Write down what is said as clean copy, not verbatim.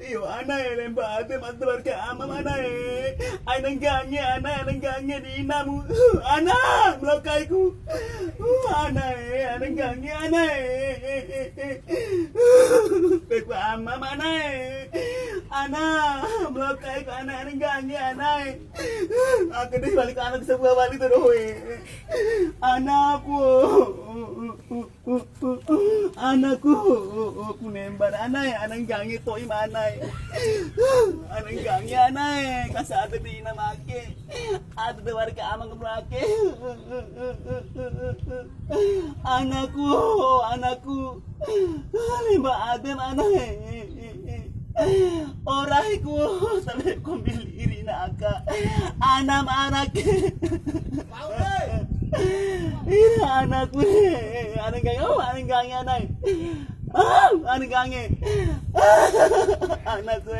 Iyo anay lembate mantabar ke ama manay. Ay nanggangnya di namu. Ana melokaiku. Anay. Beku ama manay. Ana melokaiku nanggangnya anay. Aku deh balik anak sebuah balik terus. Anakku kunembar anang gangi to imanay anang gangi anay kasada di namake ada dewar ka amang kumake anakku lima adem anay orai ku sabi ko biliri na aka anam anak ini anakku anang gangi anay anang gangi anakku